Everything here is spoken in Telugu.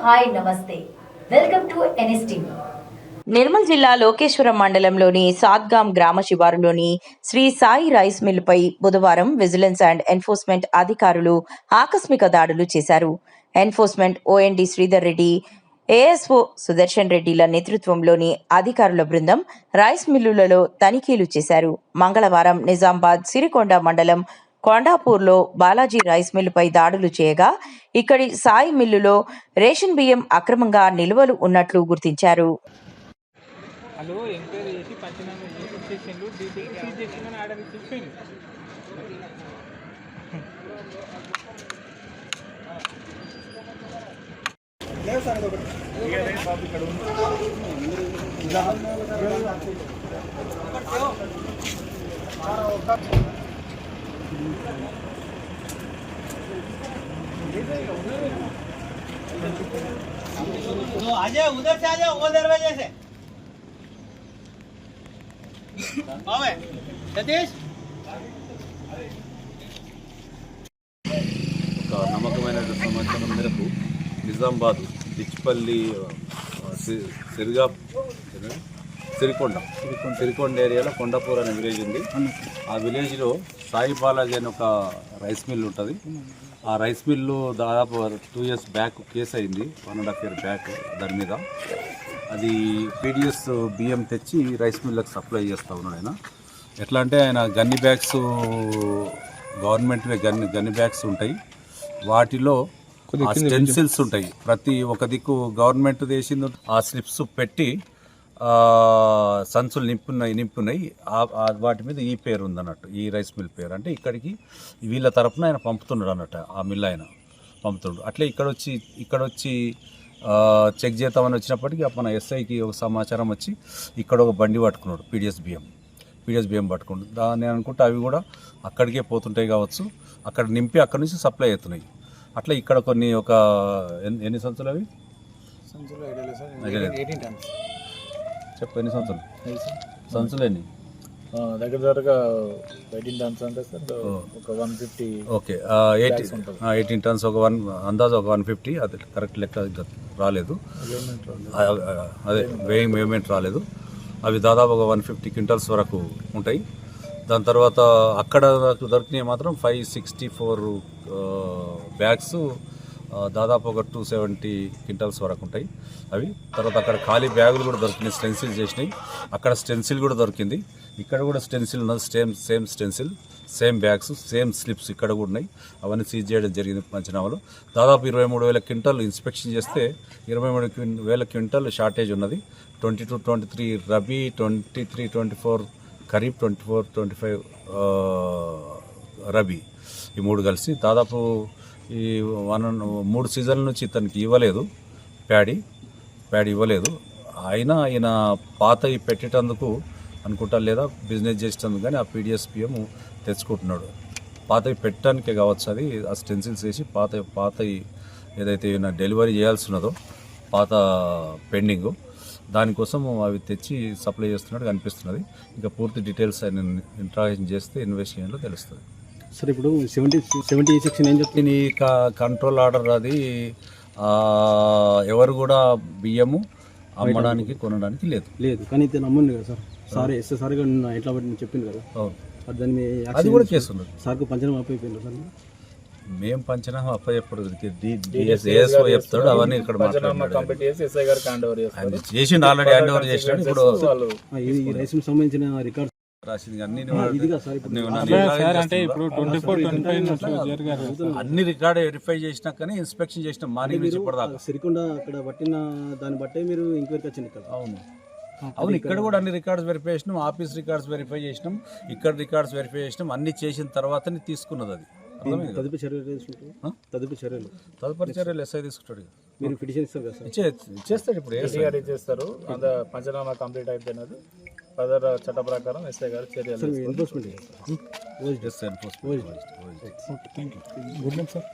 హాయ్ నమస్తే వెల్కమ్ టు NSTV. నిర్మల్ జిల్లా లోకేశ్వరం మండలంలోని సాత్గాం గ్రామ శివారులోని శ్రీ సాయి రైస్ మిల్లుపై బుధవారం విజిలెన్స్ అండ్ ఎన్ఫోర్స్మెంట్ అధికారులు ఆకస్మిక దాడులు చేశారు. Enforcement OND Sridhar Reddy, ASO Sudarshan రెడ్డిల నేతృత్వంలోని అధికారుల బృందం రైస్ మిల్లులలో తనిఖీలు చేశారు. మంగళవారం నిజామాబాద్ సిరికొండ మండలం కొండాపూర్లో బాలాజీ రైస్ మిల్లుపై దాడులు చేయగా ఇక్కడి సాయి మిల్లులో రేషన్ బియ్యం అక్రమంగా నిల్వలు ఉన్నట్లు గుర్తించారు. ఎంక్వైరీ చేసి పంచనామా చేసి ఇచ్చేసిండు, డీటెయిల్ సీజ్ చేసిందని ఆర్డర్ ఇచ్చేసిండు. आजा उधर से आजा वो दरवाजे से सतीश ఒక నమ్మకమైన సమాచారం మేరకు నిజామాబాద్ డిచ్పల్లి సిరికొండ ఏరియాలో కొండాపూర్ అనే విలేజ్ ఉంది. ఆ విలేజ్లో సాయి బాలాజీ అనే ఒక రైస్ మిల్ ఉంటుంది. ఆ రైస్ మిల్లు దాదాపు 2 years బ్యాక్ కేసు అయింది, 1.5 year బ్యాక్. దాని మీద అది PDS బియ్యం తెచ్చి రైస్ మిల్లకు సప్లై చేస్తూ ఉన్నాడు ఆయన. ఎట్లా అంటే ఆయన గన్ని బ్యాగ్స్, గవర్నమెంట్వే గన్ని బ్యాగ్స్ ఉంటాయి, వాటిలో స్టెన్సిల్స్ ఉంటాయి. ప్రతి ఒక దిక్కు గవర్నమెంట్ చేసింది ఆ స్లిప్స్ పెట్టి సంచులు నింపున్నాయి. వాటి మీద ఈ పేరు ఉందన్నట్టు, ఈ రైస్ మిల్ పేరు. అంటే ఇక్కడికి వీళ్ళ తరపున ఆయన పంపుతున్నాడు అన్నట్టు, ఆ మిల్ ఆయన పంపుతున్నాడు. అట్లే ఇక్కడ వచ్చి చెక్ చేద్దామని వచ్చినప్పటికీ మన SIకి ఒక సమాచారం వచ్చి ఇక్కడ ఒక బండి పట్టుకున్నాడు, PDS బియ్యం పట్టుకుంటు. దాన్ని అనుకుంటే అవి కూడా అక్కడికే పోతుంటాయి కావచ్చు, అక్కడ నింపి అక్కడి నుంచి సప్లై అవుతున్నాయి. అట్లా ఇక్కడ కొన్ని ఒక ఎన్ని సంచులు అవి చెప్పు, ఎన్ని సంచులు ఎన్ని దగ్గరగా 18 tons అంటే సార్ ఒక 150. ఓకే, 18 tons ఒక అందాజు ఒక 150. అది కరెక్ట్ లెక్క రాలేదు, అదే వేమెంట్ రాలేదు. అవి దాదాపు ఒక 150 quintals వరకు ఉంటాయి. దాని తర్వాత అక్కడ దొరికినవి మాత్రం 564 బ్యాగ్స్, దాదాపు ఒక 270 quintals వరకు ఉంటాయి అవి. తర్వాత అక్కడ ఖాళీ బ్యాగులు కూడా దొరికినాయి, స్టెన్సిల్ చేసినాయి. అక్కడ స్టెన్సిల్ కూడా దొరికింది, ఇక్కడ కూడా స్టెన్సిల్ ఉన్నది. Same stencil, same bags, same slips ఇక్కడ కూడా ఉన్నాయి. అవన్నీ సీజ్ చేయడం జరిగింది పంచనామాలో. దాదాపు 23,000 క్వింటాల్ ఇన్స్పెక్షన్ చేస్తే 23,000 క్వింటాల్ షార్టేజ్ ఉన్నది. 22-23 రబీ, 23-24 ఖరీఫ్, 24-25 రబీ, ఈ 3 కలిసి దాదాపు ఈ 3 సీజన్ల నుంచి ఇతనికి ఇవ్వలేదు, ప్యాడీ ఇవ్వలేదు. అయినా ఆయన పాతవి పెట్టేటందుకు అనుకుంటా, లేదా బిజినెస్ చేసేటందుకు కానీ ఆ PDS బియ్యం తెచ్చుకుంటున్నాడు. పాతవి పెట్టడానికే కావచ్చు, అది ఆ స్టెన్సిల్స్ వేసి పాతవి ఏదైతే డెలివరీ చేయాల్సి ఉన్నదో పాత పెండింగు, దానికోసం అవి తెచ్చి సప్లై చేస్తున్నట్టు కనిపిస్తున్నది. ఇంకా పూర్తి డీటెయిల్స్ ఆయన ఇంట్రాగేషన్ చేస్తే ఇన్వెస్టిగేషన్లో తెలుస్తుంది. సార్ ఇప్పుడు 70 సెక్షన్ ఏం చెప్తుంది? ఈ కంట్రోల్ ఆర్డర్ అది ఎవరు కూడా బియ్యము అమ్మడానికి కొనడానికి లేదు. కానీ అయితే నమ్మండి కదా సార్, సార్ గారు ఎట్లా చెప్పింది కదా, దాన్ని అది కూడా కేసు ఉన్నది. సార్కు పంచనామా అప్పయిపోయింది సార్? మేము పంచనామా అప్పచెప్పడు, ASO చెప్తాడు. అవన్నీ ఇక్కడ చేసిండు, ఆల్రెడీ హ్యాండ్ ఓవర్ చేసినాడు. ఇప్పుడు ఈ రైస్ సంబంధించిన రికార్డ్స్ రాసింది అన్ని రికార్డ్ వెరిఫై చేసినా కానీ ఇన్స్పెక్షన్ చేసిన మార్నింగ్ నుంచి ఇప్పటిదాకా సిరికొండ అక్కడ పట్టిన దాన్ని బట్టే మీరు ఎంక్వైరీకి వచ్చింది కదా? అవును, ఇక్కడ కూడా అన్ని రికార్డ్స్ వెరిఫై చేసినాం, ఆఫీస్ రికార్డ్స్ వెరిఫై చేసినాం, ఇక్కడ రికార్డ్స్ వెరిఫై చేసినాం. అన్ని చేసిన తర్వాతనే తీసుకున్నది అది. తదుపరి చర్యలు SI తీసుకుంటాడు. మీరు పిటిషన్ ఇస్తారు కదా సార్? ఇచ్చేస్తాడు, ఇప్పుడు ఇచ్చేస్తారు. పంచనామా కంప్లీట్ అయిపోయినది. ఫర్దర్ చట్ట ప్రకారం SI గారు చర్యలు. Enforcement enforcement. Good sir.